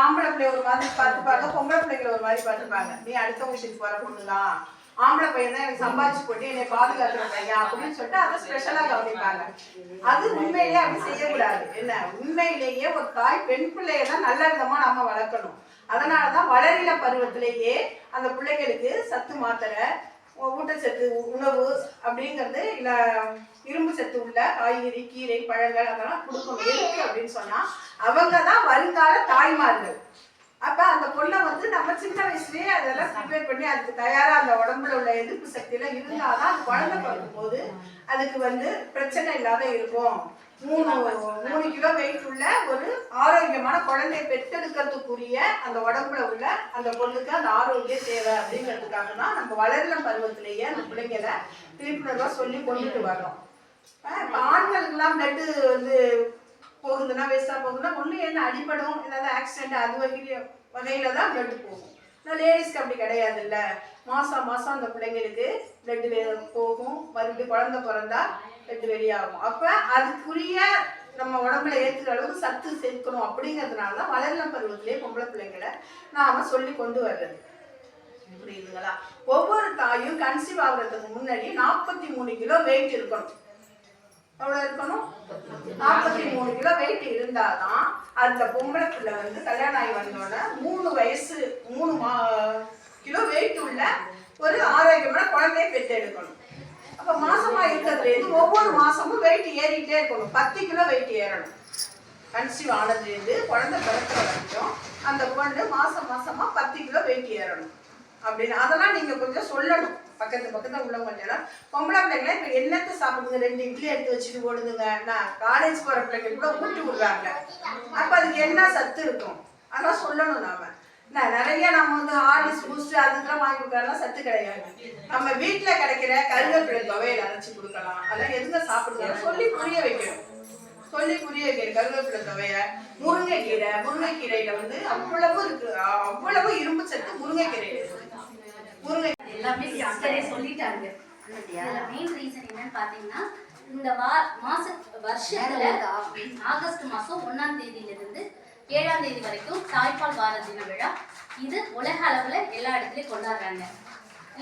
ஆம்பளை பிள்ளை ஒரு மாதிரி பார்த்துப்பாங்க, பொம்பளை பிள்ளைங்களை ஒரு மாதிரி பார்த்துப்பாங்க. நீ அடுத்த விஷயத்துக்கு வர பொண்ணுதான், ஆம்பளை பையன் தான் எனக்கு சம்பாதிச்சு போட்டு என்னை பாதுகாக்கிற பையன் அப்படின்னு சொல்லிட்டு அதை ஸ்பெஷலா கவனிப்பாங்க. அது உண்மையிலேயே அப்படி செய்யக்கூடாது. என்ன, உண்மையிலேயே ஒரு தாய் பெண் பிள்ளைய தான் நல்ல விதமா நம்ம வளர்க்கணும். அதனாலதான் வளரில பருவத்திலேயே அந்த பிள்ளைங்களுக்கு சத்து மாத்திரை, ஊட்டச்சத்து உணவு அப்படிங்கிறது இல்லை, இரும்பு சத்து உள்ள காய்கறி, கீரை, பழங்கள் அதெல்லாம் கொடுக்கணும். எதுக்கு அப்படின்னு சொன்னா அவங்க தான் வருங்கால தாய்மார்கள். அப்ப அந்த பொண்ணை வந்து நம்ம சின்ன வயசுலயே அதெல்லாம் ப்ரிப்பேர் பண்ணி அதுக்கு தயாரா அந்த உடம்புல உள்ள எதிர்ப்பு சக்தி எல்லாம் இருந்தாதான் அந்த குழந்தை பிறக்கும் போது அதுக்கு வந்து பிரச்சனை இல்லாத இருக்கும். 3 கிலோ வெயிட் உள்ள ஒரு ஆரோக்கியமான குழந்தையை பெற்றெடுக்கிறதுக்குரிய அந்த உடம்புல உள்ள அந்த பொண்ணுக்கு அந்த ஆரோக்கியம் தேவை. அப்படிங்கிறதுக்காக தான் நம்ம வளரலம் பருவத்திலேயே அந்த பிள்ளைங்களை விழிப்புணர்வா சொல்லி கொண்டுட்டு வரோம். இப்போ ஆண்களுக்கெல்லாம் பிளட்டு வந்து போகுதுன்னா, வேஸ்டா போகுதுன்னா, ஒண்ணு என்ன அடிப்படும், ஏதாவது ஆக்சிடென்ட் அது வகையில தான் பிளட் போகும். ஆனால் லேடிஸ்க்கு அப்படி கிடையாது. இல்ல, மாசம் மாசம் அந்த பிள்ளைங்களுக்கு பிளட் போகும். மறுபடியும் குழந்தை பிறந்தா பிளட் வெளியாகும். அப்ப அதுக்குரிய நம்ம உடம்புல ஏற்றுற அளவுக்கு சத்து சேர்க்கணும். அப்படிங்கிறதுனால தான் வளரலம் பருவத்திலே பொம்பளை பிள்ளைங்களை நாம சொல்லி கொண்டு வர்றது. புரியுதுங்களா? ஒவ்வொரு தாயும் கன்சீவ் ஆகுறதுக்கு முன்னாடி 43 கிலோ வெயிட் இருக்கணும். எவ்வளவு இருக்கணும்? 43 கிலோ வெயிட் இருந்தாதான் அந்த பொம்பளை பிள்ளை வந்து கல்யாணம் ஆகி வந்தோட 3 வயசு 3 கிலோ வெயிட் உள்ள ஒரு ஆரோக்கியமான குழந்தையை பெற்று எடுக்கணும். அப்ப மாசமா இருக்கிறதுல இருந்து ஒவ்வொரு மாசமும் வெயிட் ஏறிட்டே இருக்கணும். 10 கிலோ வெயிட் ஏறணும். கன்சீவ் ஆனதுலேருந்து குழந்தை பிறக்கிற வரைக்கும் அந்த பொண்ணு மாசமா 10 கிலோ வெயிட் ஏறணும் அப்படின்னு அதெல்லாம் நீங்க கொஞ்சம் சொல்லணும். பக்கத்துல உள்ளவங்க பொம்பளை பிள்ளைங்கள இப்ப என்னத்தை சாப்பிடுங்க, 2 இட்லி எடுத்து வச்சுட்டு ஓடுதுங்க. நான் காலேஜ் போற பிள்ளைங்க கூட ஊட்டி விடுறாங்க. அப்ப அதுக்கு என்ன சத்து இருக்கும் அதெல்லாம் சொல்லணும். நாம நிறைய நம்ம வந்து ஹார்லிக்ஸ், பூஸ்ட் அதுக்கெல்லாம் வாங்கி கொடுக்கறதுலாம் சத்து கிடையாது. நம்ம வீட்டுல கிடைக்கிற கருவேப்பிலை துவையல் அரைச்சி கொடுக்கலாம். அதெல்லாம் எதுங்க சாப்பிடுங்க சொல்லி புரிய வைக்கணும். கருவேப்பிலை துவைய, முருங்கைக்கீரையில வந்து அவ்வளவு இருக்கு, அவ்வளவு இரும்பு சத்து முருங்கைக்கீரையில இருக்கு. எல்லாமே சொல்லிட்டாங்க. மெயின் ரீசன் என்னன்னு பாத்தீங்கன்னா, இந்த வருஷத்துல ஆகஸ்ட் மாசம் 1ஆம் தேதியிலிருந்து 7ஆம் தேதி வரைக்கும் தாய்ப்பால் வார தின விழா. இது உலக அளவுல எல்லா இடத்துலயும் கொண்டாடுறாங்க.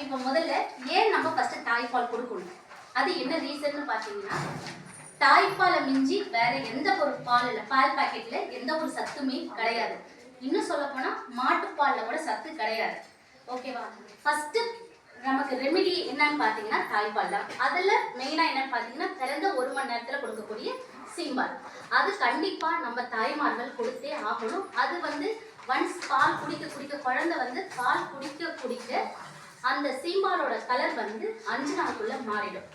இப்ப முதல்ல ஏன் நம்ம ஃபர்ஸ்ட் தாய்ப்பால் கொடுக்கணும், அது என்ன ரீசன் பாத்தீங்கன்னா, தாய்ப்பாலை மிஞ்சி வேற எந்த ஒரு பால் பாக்கெட்ல எந்த ஒரு சத்துமே கிடையாது. இன்னும் சொல்ல போனா மாட்டுப்பால்ல கூட சத்து கிடையாது. ஓகேவா? ஃபர்ஸ்ட் நமக்கு ரெமிடி என்னன்னு பாத்தீங்கன்னா தாய்ப்பால் தான். அதுல மெயினா என்னன்னு பாத்தீங்கன்னா, பிறந்த 1 மணி நேரத்துல கொடுக்கக்கூடிய சீம்பால். அது கண்டிப்பா நம்ம தாய்மார்கள் கொடுத்தே ஆகணும். அது வந்து ஒன்ஸ் பால் குடிக்க குழந்தை வந்து பால் குடிக்க அந்த சீம்பாலோட கலர் வந்து 5 நாளுக்குள்ள மாறிடும்.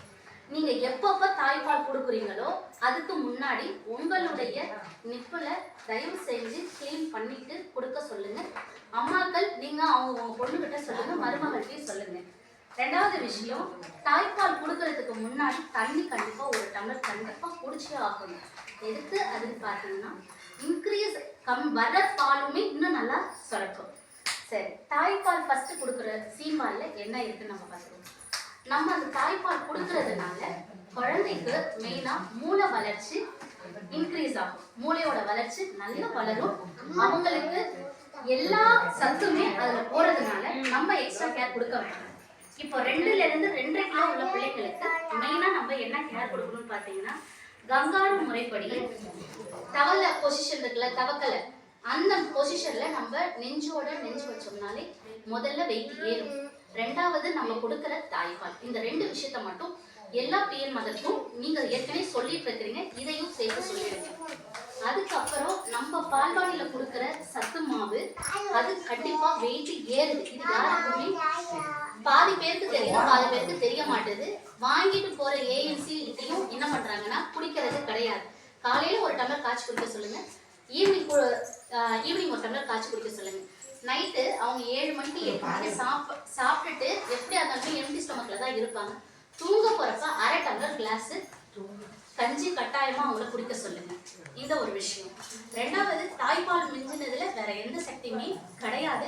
நீங்க எப்பப்ப தாய்ப்பால் கொடுக்குறீங்களோ அதுக்கு முன்னாடி உங்களுடைய நிப்புல தயவு செஞ்சு கிளீன் பண்ணிட்டு கொடுக்க சொல்லுங்க. அம்மாக்கள் நீங்க உங்க பொண்ணுகிட்ட சொல்லுங்க, மருமகள்கிட்டயும் சொல்லுங்க. 2வது விஷயம், தாய்ப்பால் கொடுக்கறதுக்கு முன்னாடி தண்ணி கண்டிப்பா 1 டம்ளர் கண்டிப்பா குடிச்சே ஆகணும். எதுக்கு அதுன்னு பாத்தீங்கன்னா, இன்க்ரீஸ் வர பாலுமே இன்னும் நல்லா சுரக்கும். சரி, தாய்ப்பால் ஃபர்ஸ்ட் கொடுக்குற சீம்பால்ல என்ன இருக்குன்னு நம்ம பார்த்துக்கோம். நம்ம அந்த தாய்ப்பால் கொடுக்கறதுனால குழந்தைக்கு மெயினா மூளை வளர்ச்சி இன்க்ரீஸ் ஆகும். மூளையோட வளர்ச்சி நல்லா வளரும். அவங்களுக்கு எல்லா சத்துமே அதுல போறதுனால நம்ம எக்ஸ்ட்ரா கேர் கொடுக்க வேண்டாம். இப்போ 2ல இருந்து 2.5 கிலோ உள்ள பிள்ளைங்களுக்கு மெயினா நம்ம என்ன கேர் கொடுக்கணும்னு பாத்தீங்கன்னா, கங்காரு முறைப்படி தவளை பொசிஷன் இருக்குல்ல, தவக்கலை, அந்த பொசிஷன்ல நம்ம நெஞ்சு வச்சோம்னாலே முதல்ல வெயிட் ஏறும். 2வது நம்ம கொடுக்குற தாய்ப்பால். இந்த 2 விஷயத்த மட்டும் எல்லா பிஎன் மதருக்கும் நீங்க ஏற்கனவே சொல்லிட்டு இருக்கிறீங்க, இதையும் சேர்த்து சொல்லிடுங்க. அதுக்கப்புறம் நம்ம பால்வாடியில கொடுக்குற சத்து மாவு அது கண்டிப்பா வெயிட் ஏறுது. இது யாருக்குமே பாதி பேருக்கு தெரியும், பாதி பேருக்கு தெரிய மாட்டேது. வாங்கிட்டு போற ஏஎன்சி இதையும் என்ன பண்றாங்கன்னா குடிக்கிறது கிடையாது. காலையில 1 டம்ளர் காய்ச்சி குடிக்க சொல்லுங்க, ஈவினிங் 1 டம்ளர் காய்ச்சி குடிக்க சொல்லுங்க. நைட்டு அவங்க 7 மணிக்கு 8 மணிக்கு சாப்பிட்டுட்டு எப்படி இருந்தாலும் எம்டி ஸ்டொமக்ல தான் இருப்பாங்க. தூங்க போறப்ப 1/2 டம்ளர் கிளாஸ் கஞ்சி கட்டாயமா அவங்களை குடிக்க சொல்லுங்க. இந்த ஒரு விஷயம். 2வது, தாய்ப்பால் மிஞ்சினதுல வேற எந்த சக்தியுமே கிடையாது.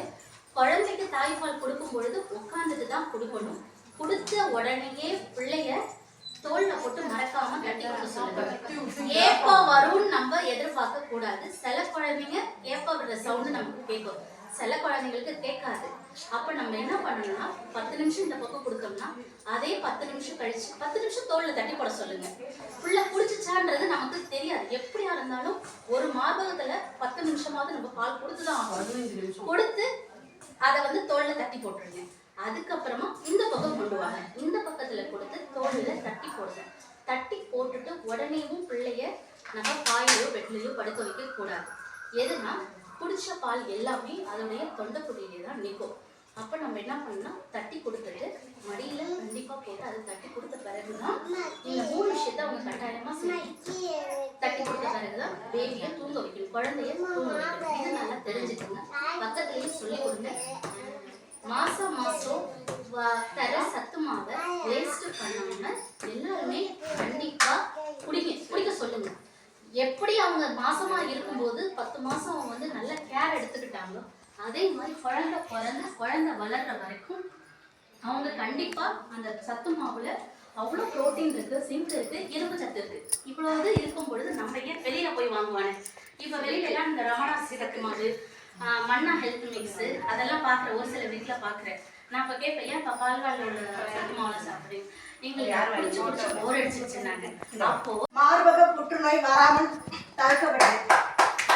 குழந்தைக்கு தாய்ப்பால் கொடுக்கும் பொழுது உட்கார்ந்துட்டு தான் கொடுக்கணும். கொடுத்த உடனேயே பிள்ளைய தோல்ல போட்டு மறக்காம கட்டி கொடுக்க சொல்லுங்க. ஏப்பா வரும்னு நம்ம எதிர்பார்க்க கூடாது. சில குழந்தைங்க ஏப்பா விடுற சவுண்டு நமக்கு கேட்கும், சில குழந்தைங்களுக்கு கேட்காது. அப்ப நம்ம என்ன பண்ணணும்னா 10 நிமிஷம் இந்த பக்கம் கொடுத்தோம்னா அதே 10 நிமிஷம் கழிச்சு 10 நிமிஷம் தோல்ல தட்டி போட சொல்லுங்க. புள்ள குடிச்சுச்சான்றது நமக்கு தெரியாது. எப்படியா இருந்தாலும் ஒரு மார்பகத்துல 10 நிமிஷமாவது நம்ம பால் கொடுத்துதான் ஆகணும். கொடுத்து அதை வந்து தோல்ல தட்டி போட்டுருங்க. அதுக்கப்புறமா இந்த பக்கம் கொண்டு வாங்க. இந்த பக்கத்துல கொடுத்து தோல்ல தட்டி போடுங்க. தட்டி போட்டுட்டு உடனேவும் பிள்ளைய நம்ம பாயிலையோ வெட்டிலையோ படுக்க வைக்க கூடாது. எதுனா குடிச்ச பால் எல்லாமே அதோடைய தொண்டைக்குடியிலே தான் நிற்கும். அப்போ நம்ம என்ன பண்ணலாம், தட்டி கொடுத்துட்டு மடியில கண்டிப்பா போட்டு அதை தட்டி கொடுத்த பிறகுதான் இந்த 3 விஷயத்த அவங்க கட்டாயமா செய்யணும். தட்டி கொடுத்த பிறகுதான் பேபியை தூங்க வைக்கணும், குழந்தைய தூங்க வைக்கணும். இது நல்லா தெரிஞ்சுக்கோங்க. பக்கத்துலயும் சொல்லி கொடுங்க. மாசம் தர சத்து மாவை வேஸ்ட் பண்ணாம எல்லாருமே கண்டிப்பா குடிக்க சொல்லுங்க. எப்படி அவங்க மாசமா இருக்கும்போது 10 மாசம் அவங்க வந்து நல்ல கேர் எடுத்துக்கிட்டாங்களோ அதே மாதிரி குழந்தை வளர்ற வரைக்கும் அவங்க கண்டிப்பா அந்த சத்து மாவுல அவ்வளோ புரோட்டீன் இருக்கு, சிங்க் இருக்கு, இரும்பு சத்து இருக்கு. இவ்வளவு இருக்கும் பொழுது நம்ம ஏன் வெளியில போய் வாங்குவானே? இப்ப வெளியில எல்லாம் இந்த ரமணா சத்து மாவு, மன்னா ஹெல்த் மிக்ஸ் அதெல்லாம் பாக்குற ஒரு சில வீட்டுல பாக்குறேன். நான் இப்ப கேட்பேன், ஏன் பால்வாழ்ல உள்ள சத்து மாவுல சாப்பிடுறீங்க? எங்களுக்கு குடிச்சு போர் அடிச்சிருச்சுனாங்க. அப்போ மார்பக புற்றுநோய் வராமல் தடுக்கப்படுது.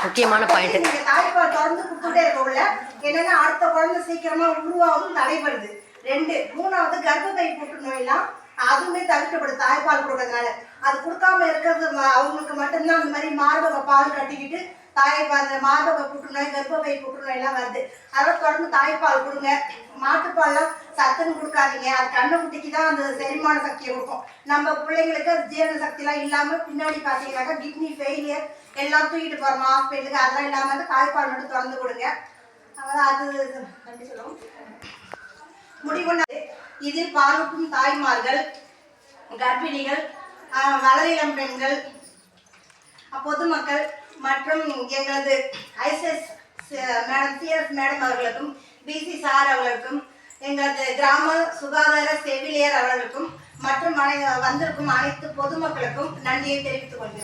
முக்கியமான பாயிண்ட். நீங்க தாய்ப்பால் தொடர்ந்து கொடுத்துட்டே இருக்கக்குள்ள என்னன்னா அடுத்த குழந்தை சீக்கிரமா உருவாகும் தடைபடுது. 2 3வது கர்ப்பப்பை புற்றுநோய்லாம் அதுவுமே தடுக்கப்படுது தாய்ப்பால் கொடுக்கறதுனால. அது கொடுக்காம இருக்கிறது அவங்களுக்கு மட்டும்தான் அந்த மாதிரி மார்பக பால் கட்டிக்கிட்டு மார்பக புற்றுநோய், கர்ப்பப்பை புற்றுநோய் எல்லாம் வருது. அதோட தொடர்ந்து தாய்ப்பால் கொடுங்க. மாட்டுப்பால்லாம் சத்துன்னு கொடுக்காதீங்க. அது கண்ணுக்குட்டிக்கு தான் அந்த செரிமான சக்தியை கொடுக்கும். நம்ம பிள்ளைங்களுக்கு அது ஜீரண சக்திலாம் இல்லாம பின்னாடி பார்த்தீங்கன்னாக்கா கிட்னி ஃபெயிலியர் எல்லாம் தூக்கிட்டு போறோம் ஹாஸ்பிட்டலுக்கு. அதெல்லாம் இல்லாம வந்து தாய்ப்பால் மட்டும் திறந்து கொடுங்க. அது சொல்லுவோம் முடிவுன்னா இதில் பாலூட்டும் தாய்மார்கள், கர்ப்பிணிகள், வளரிளம் பெண்கள், பொதுமக்கள் மற்றும் எங்களது ஐசஸ் மேடம் சிஎஸ் மேடம் அவர்களுக்கும், பிசி சார் அவர்களுக்கும், எங்களது கிராம சுகாதார செவிலியர் அவர்களுக்கும் மற்றும் வந்திருக்கும் அனைத்து பொதுமக்களுக்கும் நன்றியை தெரிவித்துக் கொள்கிறேன்.